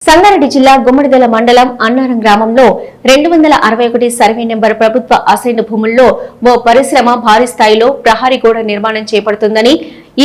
సంగారెడ్డి జిల్లా గుమ్మడిదల మండలం అన్నారం గ్రామంలో 261 సర్వే నెంబర్ ప్రభుత్వ అసైన్ భూముల్లో ఓ పరిశ్రమ భారీ స్థాయిలో ప్రహరీ గోడ నిర్మాణం చేపడుతుందని,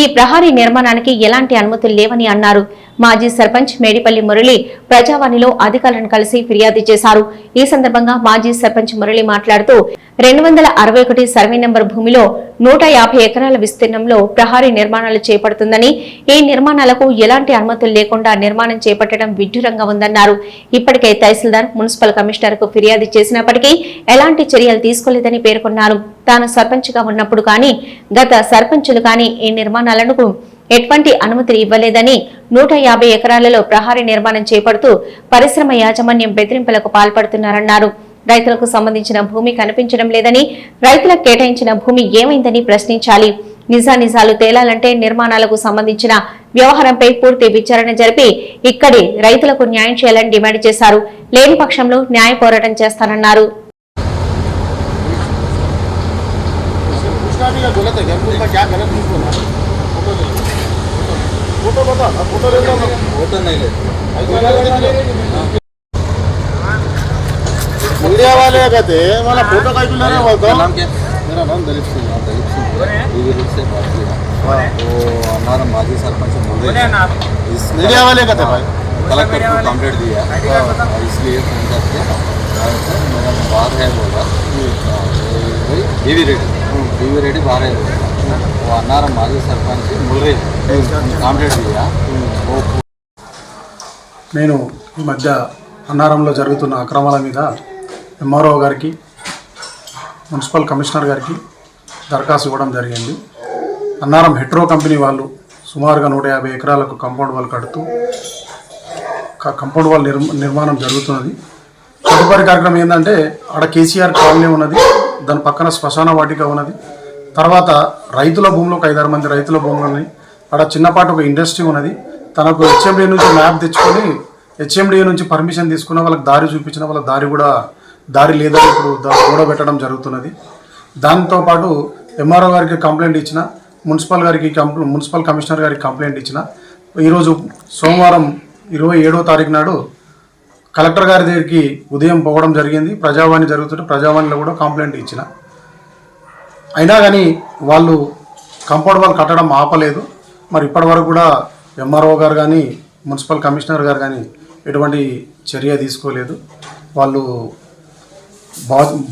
ఈ ప్రహరీ నిర్మాణానికి ఎలాంటి అనుమతులు లేవని అన్నారు. మాజీ సర్పంచ్ మేడిపల్లి మురళి ప్రజావాణిలో అధికారులను కలిసి ఫిర్యాదు చేశారు. ఈ సందర్భంగా మాజీ సర్పంచ్ మురళి మాట్లాడుతూ 261 సర్వే నెంబర్ భూమిలో 150 ఎకరాల విస్తీర్ణంలో ప్రహరీ నిర్మాణాలు చేపడుతుందని, ఈ నిర్మాణాలకు ఎలాంటి అనుమతులు లేకుండా నిర్మాణం చేపట్టడం విడ్డూరంగా ఉందన్నారు. ఇప్పటికే తహసీల్దార్, మున్సిపల్ కమిషనర్ కు ఫిర్యాదు చేసినప్పటికీ ఎలాంటి చర్యలు తీసుకోలేదని పేర్కొన్నారు. తాను సర్పంచ్ గా ఉన్నప్పుడు కానీ గత సర్పంచులు కానీ ఈ నిర్మాణాలకు ఎటువంటి అనుమతులు ఇవ్వలేదని, 150 ఎకరాలలో ప్రహరీ నిర్మాణం చేపడుతూ పరిశ్రమ యాజమాన్యం బెదిరింపులకు పాల్పడుతున్నారన్నారు. రైతులకు సంబంధించిన భూమి కనిపించడం లేదని, రైతులకు కేటాయించిన భూమి ఏమైందని ప్రశ్నించాలి. నిజానిజాలు తేలాలంటే నిర్మాణాలకు సంబంధించిన వ్యవహారంపై పూర్తి విచారణ జరిపి ఇక్కడి రైతులకు న్యాయం చేయాలని డిమాండ్ చేశారు. లేని పక్షంలో న్యాయ పోరాటం చేస్తానన్నారు. मीडिया वाले कहते हैं वाला फोटो का भी लेना होता है। मेरा नाम दलीप सिंह है, दलीप सिंह रूट से बात किया। तो हमारा माजी सरपंच मीडिया वाले कहते भाई कलेक्टर को कंप्लेंट दिया और इसलिए फोन करके मेरा बात है बोला डीवी रेडी बाहर है वो अनार माजी सरपंच मुर्रे कंप्लेंट दिया। నేను ఈ మధ్య అన్నారంలో జరుగుతున్న అక్రమాల మీద ఎంఆర్ఓ గారికి, మున్సిపల్ కమిషనర్ గారికి దరఖాస్తు ఇవ్వడం జరిగింది. అన్నారం హెట్రో కంపెనీ వాళ్ళు సుమారుగా 150 ఎకరాలకు కాంపౌండ్ వాల్ కడుతూ కాంపౌండ్ వాల్ నిర్మాణం జరుగుతున్నది. తదుపరి కార్యక్రమం ఏంటంటే ఆడ కేసీఆర్ కాలనీ ఉన్నది, దాని పక్కన శ్మశాన వాటిక ఉన్నది. తర్వాత రైతుల భూములు ఒక 5-6 మంది రైతుల భూములు ఉన్నాయి. ఆడ చిన్నపాటి ఒక ఇండస్ట్రీ ఉన్నది. తనకు హెచ్ఎండిఏ నుంచి మ్యాప్ తెచ్చుకొని హెచ్ఎండిఏ నుంచి పర్మిషన్ తీసుకున్న వాళ్ళకి దారి చూపించిన వాళ్ళకి దారి లేదని ఇప్పుడు గోడ పెట్టడం జరుగుతున్నది. దాంతోపాటు ఎంఆర్ఓ గారికి కంప్లైంట్ ఇచ్చిన, మున్సిపల్ కమిషనర్ గారికి కంప్లైంట్ ఇచ్చిన. ఈరోజు సోమవారం 27వ తారీఖు నాడు కలెక్టర్ గారి దగ్గరికి ఉదయం పోవడం జరిగింది. ప్రజావాణి జరుగుతుంటే ప్రజావాణిలో కూడా కంప్లైంట్ ఇచ్చిన. అయినా కానీ వాళ్ళు కాంపౌండ్ వాల్ కట్టడం ఆపలేదు. మరి ఇప్పటి వరకు కూడా ఎంఆర్ఓ గారు కానీ మున్సిపల్ కమిషనర్ గారు కానీ ఎటువంటి చర్య తీసుకోలేదు. వాళ్ళు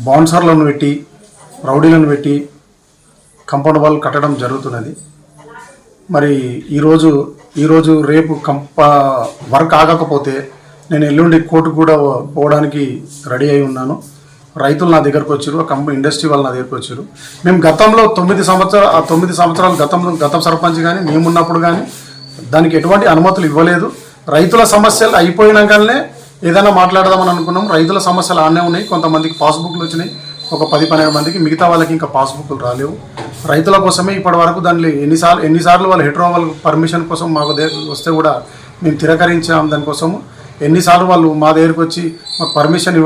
బౌన్సర్లను పెట్టి, రౌడీలను పెట్టి కాంపౌండ్ వాల్ కట్టడం జరుగుతున్నది. మరి ఈరోజు రేపు వర్క్ ఆగకపోతే నేను ఎల్లుండి కోర్టుకు కూడా పోవడానికి రెడీ అయి ఉన్నాను. రైతులు నా దగ్గరకు వచ్చారు, ఇండస్ట్రీ వాళ్ళు నా దగ్గరకు వచ్చారు. మేము గతంలో 9 సంవత్సరాలు గత సర్పంచ్ కానీ మేమున్నప్పుడు కానీ దానికి ఎటువంటి అనుమతులు ఇవ్వలేదు. రైతుల సమస్యలు అయిపోయినాకనే ఏదైనా మాట్లాడదామని అనుకున్నాం. రైతుల సమస్యలు ఆనే ఉన్నాయి. కొంతమందికి పాస్బుక్లు వచ్చినాయి, ఒక 10-12 మందికి. మిగతా వాళ్ళకి ఇంకా పాస్బుక్లు రాలేవు. రైతుల కోసమే ఇప్పటి వరకు దానిలో ఎన్నిసార్లు వాళ్ళు హెట్రో వాళ్ళ పర్మిషన్ కోసం మాకు వస్తే కూడా మేము తిరస్కరించాం. దానికోసము ఎన్నిసార్లు వాళ్ళు మా దగ్గరికి వచ్చి మాకు పర్మిషన్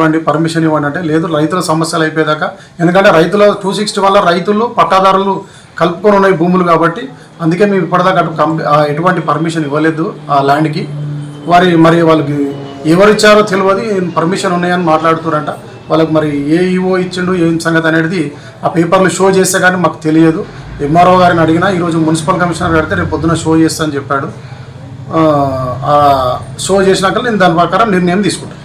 ఇవ్వండి అంటే లేదు, రైతుల సమస్యలు అయిపోయేదాకా. ఎందుకంటే రైతుల 260 వల్ల రైతులు పట్టాదారులు కలుపుకొని ఉన్నాయి భూములు కాబట్టి అందుకే మేము ఇప్పటిదాకా ఎటువంటి పర్మిషన్ ఇవ్వలేదు ఆ ల్యాండ్కి. మరి వాళ్ళకి ఎవరు ఇచ్చారో తెలియదు, పర్మిషన్ ఉన్నాయని మాట్లాడుతున్నారంట. వాళ్ళకి మరి ఏ ఈఓ ఇచ్చిండు ఏం సంగతి అనేది ఆ పేపర్లు షో చేస్తే కానీ మాకు తెలియదు. ఎంఆర్ఓ గారిని అడిగినా ఈరోజు మున్సిపల్ కమిషనర్ గారితే రేపు పొద్దున షో చేస్తా అని చెప్పాడు. షో చేసినాక నేను దాని ప్రకారం నిర్ణయం తీసుకుంటాను.